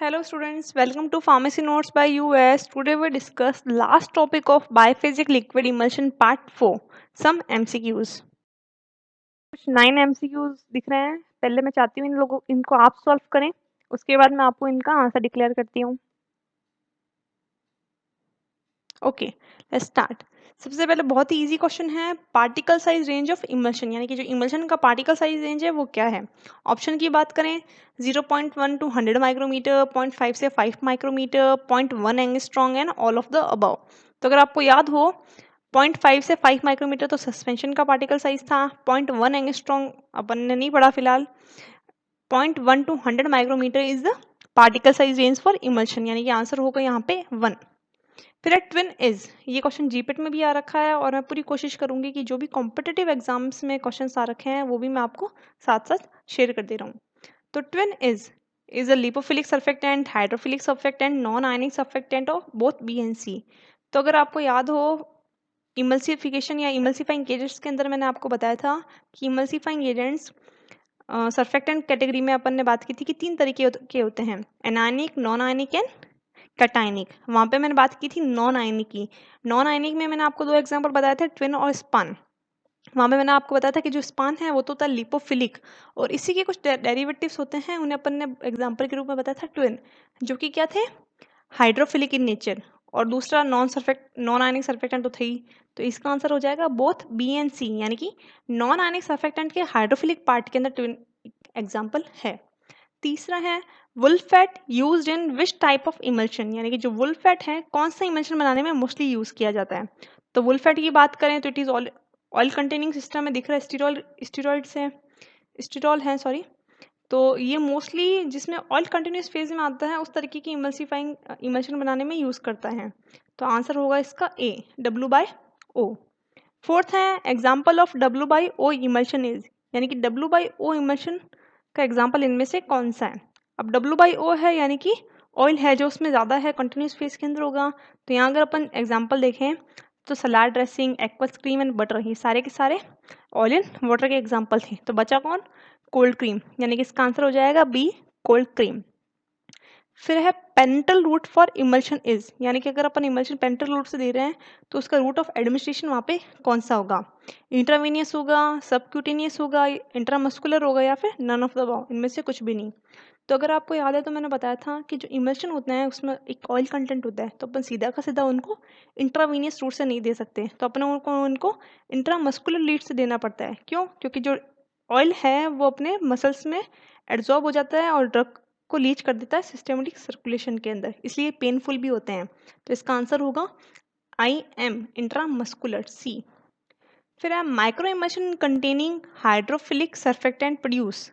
Hello students, welcome to Pharmacy Notes by US. Today we discuss last topic of biphasic liquid emulsion part 4, some MCQs. कुछ 9 MCQs दिख रहे हैं। पहले मैं चाहती हूँ इनको आप सॉल्व करें, उसके बाद मैं आपको इनका आंसर डिक्लेयर करती हूँ। Okay, let's start. सबसे पहले बहुत ही इजी क्वेश्चन है, particle size range of emulsion, यानी कि जो इमल्शन का पार्टिकल साइज रेंज है वो क्या है। ऑप्शन की बात करें 0.1 टू 100 माइक्रोमीटर, 0.5 से 5 micrometre, 0.1 angstrom and all of the above. तो अगर आपको याद हो 0.5 से 5 माइक्रोमीटर तो सस्पेंशन का पार्टिकल साइज था, 0.1 एंगस्ट्रॉन्ग अपन ने नहीं पढ़ा फिलहाल, 0.1 to 100 micrometre is the particle size range for emulsion, यानी कि आंसर होगा यहाँ पे 1। फिर है ट्विन इज, ये क्वेश्चन जीपेट में भी आ रखा है और मैं पूरी कोशिश करूंगी कि जो भी कॉम्पिटिटिव एग्जाम्स में क्वेश्चंस आ रखे हैं वो भी मैं आपको साथ साथ शेयर कर दे रहा हूँ। तो Tween is a lipophilic surfactant, hydrophilic surfactant, non ionic surfactant of both B and C. तो अगर आपको याद हो इमल्सिफिकेशन या इमल्सिफाइंग एजेंट्स के अंदर मैंने आपको बताया था कि इमल्सिफाइंग एजेंट्स सर्फेक्टेंट कैटेगरी में अपन ने बात की थी कि 3 तरीके के होते हैं, anionic, non ionic and cationic. वहां पे मैंने बात की थी नॉन आयनिक की। नॉन आयनिक में मैंने आपको 2 एग्जांपल बताए थे, ट्विन और स्पान। वहां पे मैंने आपको बताया था कि जो स्पान है वो तो होता है लिपोफिलिक और इसी के कुछ डेरिवेटिव्स होते हैं, उन्हें अपन ने एग्जांपल के रूप में बताया था ट्विन, जो कि क्या थे, हाइड्रोफिलिक इन नेचर। और दूसरा नॉन आयनिक सर्फेक्टेंट तो थे ही। तो इसका आंसर हो जाएगा बोथ बी एंड सी, यानी कि नॉन आयनिक सर्फेक्टेंट के हाइड्रोफिलिक पार्ट के अंदर ट्विन एग्जाम्पल है। तीसरा है wool fat used in which type of emulsion, यानी कि जो वुल्फेट है कौन सा इमल्शन बनाने में मोस्टली यूज किया जाता है। तो वुल्फेट की बात करें तो it is oil containing system में दिख रहा है, स्टीरॉल है सॉरी। तो ये मोस्टली जिसमें ऑयल कंटिन्यूस फेज में आता है उस तरीके की इमल्सिफाइंग इमल्शन बनाने में यूज करता है। तो आंसर होगा इसका ए, W/O। फोर्थ है example of W/O emulsion is, यानी कि W/O इमल्शन का एग्जाम्पल इनमें से कौन सा है। अब W/O है यानी कि ऑयल है जो उसमें ज़्यादा है, कंटिन्यूस फेज के अंदर होगा। तो यहाँ अगर अपन एग्जाम्पल देखें तो salad dressing, aqueous cream and butter, ये सारे के सारे ऑयल एंड वाटर के एग्जाम्पल थे। तो बचा कौन, कोल्ड क्रीम, यानी कि इसका आंसर हो जाएगा बी, कोल्ड क्रीम। फिर है Paintal root for emulsion is, यानी कि अगर अपन इमल्शन पेंटल रूट से दे रहे हैं तो उसका रूट ऑफ एडमिनिस्ट्रेशन वहाँ पे कौन सा होगा, इंट्रावेनियस होगा, सबक्यूटेनियस होगा, इंट्रामस्कुलर होगा या फिर नन ऑफ द अबव, इनमें से कुछ भी नहीं। तो अगर आपको याद है तो मैंने बताया था कि जो इमल्शन होता है उसमें एक ऑयल कंटेंट होता है, तो अपन सीधा का सीधा उनको इंट्रावेनियस रूट से नहीं दे सकते, तो अपन उनको इंट्रामस्कुलर लीड से देना पड़ता है। क्यों, क्योंकि जो ऑयल है वो अपने मसल्स में एड्जॉर्ब हो जाता है और ड्रग को लीच कर देता है सिस्टेमेटिक सर्कुलेशन के अंदर, इसलिए पेनफुल भी होते हैं। तो इसका आंसर होगा IM, इंट्रामस्कुलर, सी। फिर है micro emulsion containing hydrophilic surfactant produce.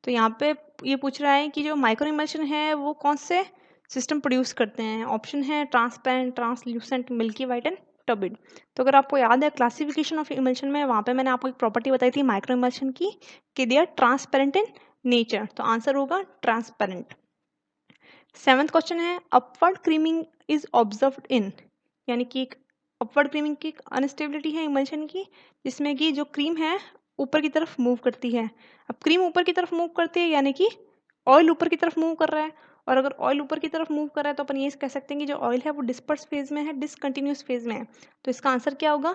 तो यहाँ पे ये पूछ रहा है कि जो माइक्रो इमल्शन है वो कौन से सिस्टम प्रोड्यूस करते हैं। ऑप्शन है transparent, translucent, milky white and turbid. तो अगर आपको याद है क्लासिफिकेशन ऑफ इमल्शन में वहाँ पे मैंने आपको एक प्रॉपर्टी बताई थी माइक्रो इमल्शन की कि they are transparent in nature, तो आंसर होगा ट्रांसपेरेंट। सेवंथ क्वेश्चन है upward creaming is observed in, यानी कि एक अपवर्ड क्रीमिंग की अनस्टेबिलिटी है इमल्शन की, जिसमें कि जो क्रीम है ऊपर की तरफ मूव करती है। अब क्रीम ऊपर की तरफ मूव करती है यानी कि ऑयल ऊपर की तरफ मूव कर रहा है, और अगर ऑयल ऊपर की तरफ मूव कर रहा है तो अपन ये कह सकते हैं कि जो ऑयल है वो डिस्पर्स फेज में है, डिसकंटिन्यूस फेज में है। तो इसका आंसर क्या होगा,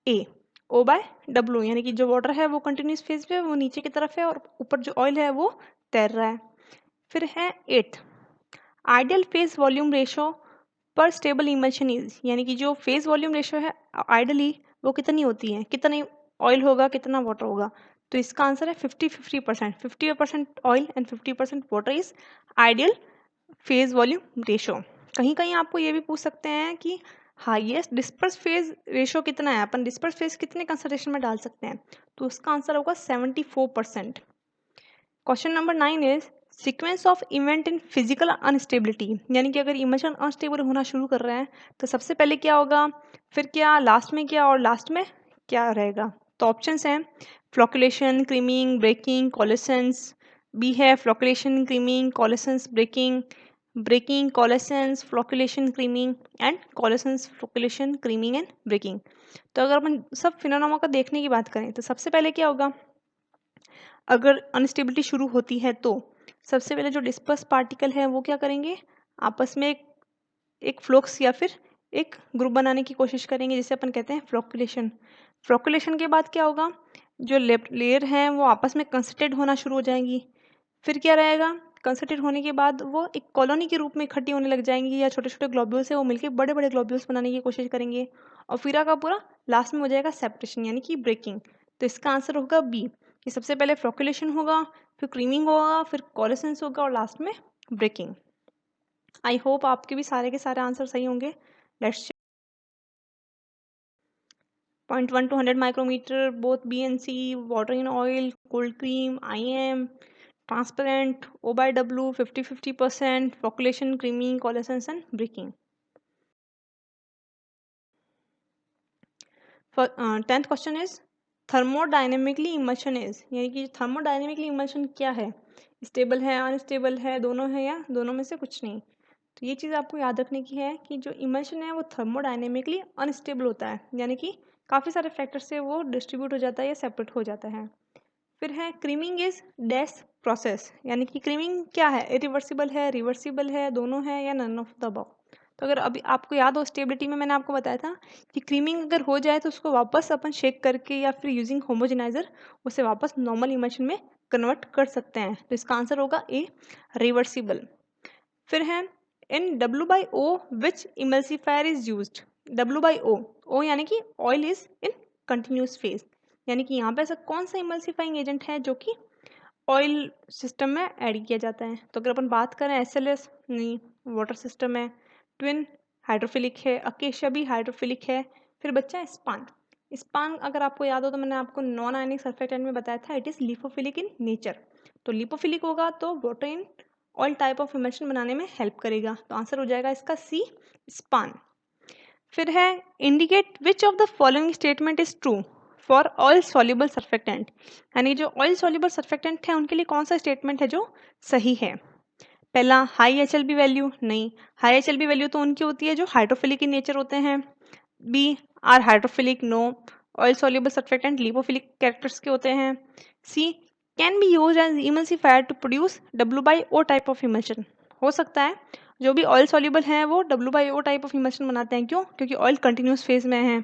ए, O/W, यानी कि जो वाटर है वो कंटिन्यूस फेज पे, वो नीचे की तरफ है और ऊपर जो ऑयल है वो तैर रहा है। फिर है eight, ideal phase volume ratio पर स्टेबल इमल्शन इज, यानी कि जो फेज वॉल्यूम रेशो है आइडली वो कितनी होती है, कितनी ऑयल होगा कितना वाटर होगा। तो इसका आंसर है 50-50%, 50% oil and 50% water is ideal phase volume ratio. कहीं कहीं आपको ये भी पूछ सकते हैं कि हाईएस्ट डिस्पर्स फेज रेशो कितना है, अपन डिस्पर्स फेज कितने कंसिडरेशन में डाल सकते हैं। तो उसका आंसर होगा 74%। Question number 9 is sequence of event in physical instability, यानी कि अगर इमल्शन अनस्टेबल होना शुरू कर रहा है तो सबसे पहले क्या होगा, फिर क्या, लास्ट में क्या, और लास्ट में क्या रहेगा। तो ऑप्शंस हैं flocculation, creaming, breaking, coalescence. B है flocculation, creaming, coalescence, breaking, breaking, coalescence, flocculation, creaming and coalescence, flocculation, creaming and breaking. तो अगर अपन सब फिनोमेना का देखने की बात करें तो सबसे पहले क्या होगा, अगर अनस्टेबिलिटी शुरू होती है तो सबसे पहले जो डिस्पर्स पार्टिकल है वो क्या करेंगे, आपस में एक फ्लोक्स या फिर एक ग्रुप बनाने की कोशिश करेंगे, जिसे अपन कहते हैं फ्लोकुलेशन। फ्लोकुलेशन के बाद क्या होगा, जो लेयर हैं वो आपस में कंसंट्रेट होना शुरू हो जाएंगी। फिर क्या रहेगा, कंसंट्रेट होने के बाद वो एक कॉलोनी के रूप में इकट्ठी होने लग जाएंगी, या छोटे छोटे ग्लोब्यूल्स है वो मिलकर बड़े बड़े ग्लोब्यूल्स बनाने की कोशिश करेंगे, और फिर का पूरा लास्ट में हो जाएगा सेपरेशन यानी कि ब्रेकिंग। तो इसका आंसर होगा बी, कि सबसे पहले फ्लोकुलेशन होगा, फिर क्रीमिंग होगा, फिर कोलेसेंस होगा और लास्ट में ब्रेकिंग। आई होप आपके भी सारे के सारे आंसर सही होंगे। Let's 0.1 to 100 micrometer, both BNC, water in oil, cold cream, IM, transparent, O by W, 50-50%, flocculation, creaming, coalescence and breaking. For 10th question is thermodynamically emulsion is, यानी कि thermodynamically emulsion क्या है, स्टेबल है, unstable है, दोनों है या दोनों में से कुछ नहीं। तो ये चीज़ आपको याद रखने की है कि जो इमल्शन है वो थर्मोडायनेमिकली अनस्टेबल होता है, यानी कि काफ़ी सारे फैक्टर से वो डिस्ट्रीब्यूट हो जाता है या सेपरेट हो जाता है। फिर है क्रीमिंग इज डैश प्रोसेस, यानी कि क्रीमिंग क्या है, इरिवर्सिबल है, रिवर्सिबल है, दोनों है या नन ऑफ द अबव। तो अगर अभी आपको याद हो स्टेबिलिटी में मैंने आपको बताया था कि क्रीमिंग अगर हो जाए तो उसको वापस अपन शेक करके या फिर यूजिंग होमोजेनाइजर उसे वापस नॉर्मल इमल्शन में कन्वर्ट कर सकते हैं। तो इसका आंसर होगा ए, रिवर्सिबल। फिर है इन W by O which emulsifier is used. W by O, O यानी कि oil is in continuous phase, यानी कि यहाँ पे ऐसा कौन सा इमल्सिफाइंग एजेंट है जो कि ऑयल सिस्टम में ऐड किया जाता है। तो अगर अपन बात करें SLS, नहीं, वाटर सिस्टम है। ट्विन हाइड्रोफिलिक है, अकेशिया भी हाइड्रोफिलिक है। फिर बच्चा है स्पान। स्पान अगर आपको याद हो तो मैंने आपको नॉन आयनिक सर्फेक्टेंट में बताया था, it is lipophilic in nature. तो लिपोफिलिक होगा तो water in oil type of emulsion बनाने में हेल्प करेगा। तो आंसर हो जाएगा इसका सी, स्पान। फिर है indicate which of the following statement is true for oil soluble surfactant, यानी जो ऑयल सॉल्युबल सर्फेक्टेंट है उनके लिए कौन सा स्टेटमेंट है जो सही है। पहला हाई HLB वैल्यू, नहीं, हाई HLB वैल्यू तो उनकी होती है जो हाइड्रोफिलिक इन नेचर होते हैं। B are hydrophilic, no, oil soluble surfactant lipophilic characters के होते हैं। C can be use as emulsifier to produce W/O type of emulsion, हो सकता है जो भी ऑयल सॉल्युबल हैं वो W/O टाइप ऑफ इमल्शन बनाते हैं, क्यों, क्योंकि ऑयल कंटिन्यूस फेज में है।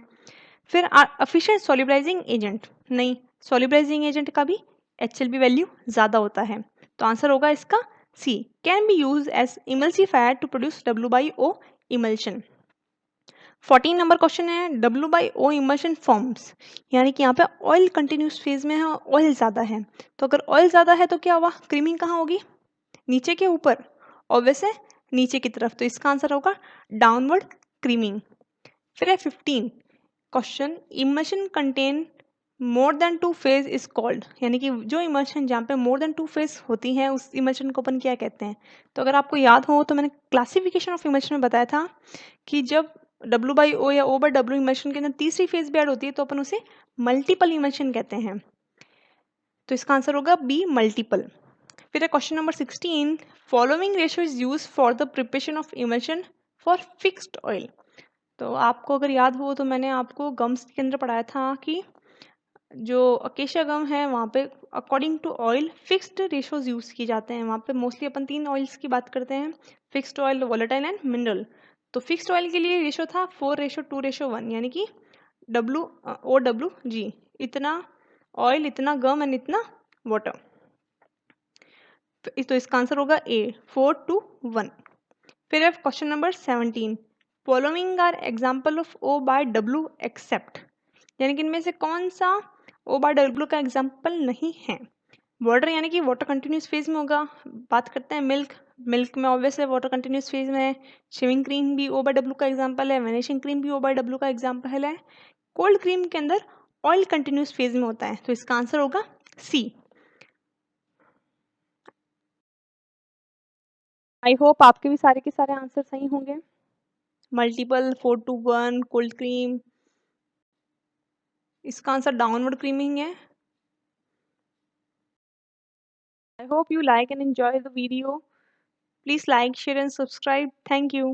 फिर आर एफिशिएंट सॉल्युबलाइजिंग एजेंट, नहीं, सॉल्युबलाइजिंग एजेंट का भी HLB वैल्यू ज़्यादा होता है। तो आंसर होगा इसका C, can be use as emulsifier to produce W/O emulsion. 14 number question है W/O इमल्शन फॉर्म्स, यानी कि यहाँ पे ऑयल कंटिन्यूस फेज में है और ऑयल ज़्यादा है। तो अगर ऑयल ज़्यादा है तो क्या हुआ, क्रीमिंग कहाँ होगी, नीचे के ऊपर, और वैसे नीचे की तरफ। तो इसका आंसर होगा डाउनवर्ड क्रीमिंग। फिर है 15 question, emulsion contain more than 2 phase is called, यानी कि जो इमल्शन जहाँ पे मोर देन 2 फेज होती हैं उस इमल्शन को अपन क्या कहते हैं। तो अगर आपको याद हो तो मैंने क्लासिफिकेशन ऑफ इमल्शन में बताया था कि जब W/O या O/W इमल्शन के अंदर तीसरी फेज भी ऐड होती है तो अपन उसे मल्टीपल इमल्शन कहते हैं। तो इसका आंसर होगा बी, मल्टीपल। फिर है question number 16, following ratio is use for the preparation of emulsion for fixed oil. तो आपको अगर याद हो तो मैंने आपको गम्स के अंदर पढ़ाया था कि जो अकेशिया गम है वहाँ पे according to oil fixed ratios use किए जाते हैं। वहाँ पे मोस्टली अपन 3 ऑयल्स की बात करते हैं, fixed oil, volatile and mineral. तो फिक्स्ड ऑयल के लिए रेशो था 4:2:1, यानी कि WOWG, इतना ऑयल, इतना गम एंड इतना वाटर। तो इसका आंसर होगा ए, 4:1। फिर है question number 17, following are example of O/W except, यानी कि इनमें से कौन सा O/W का एग्जाम्पल नहीं है। वाटर यानी कि वाटर कंटिन्यूस फेज में होगा। बात करते हैं मिल्क, मिल्क में ऑब्वियस है वाटर कंटिन्यूस फेज में है। शेविंग क्रीम भी O/W का एग्जाम्पल है, वैनिशिंग क्रीम भी O/W का एग्जाम्पल है। कोल्ड क्रीम के अंदर ऑयल कंटिन्यूस फेज में होता है। तो इसका आंसर होगा सी। आई होप आपके भी सारे के सारे आंसर सही होंगे। मल्टीपल, 4:1, कोल्ड क्रीम, इसका आंसर डाउनवर्ड क्रीमिंग है। I hope you like and enjoy the video. Please like, share and subscribe. Thank you.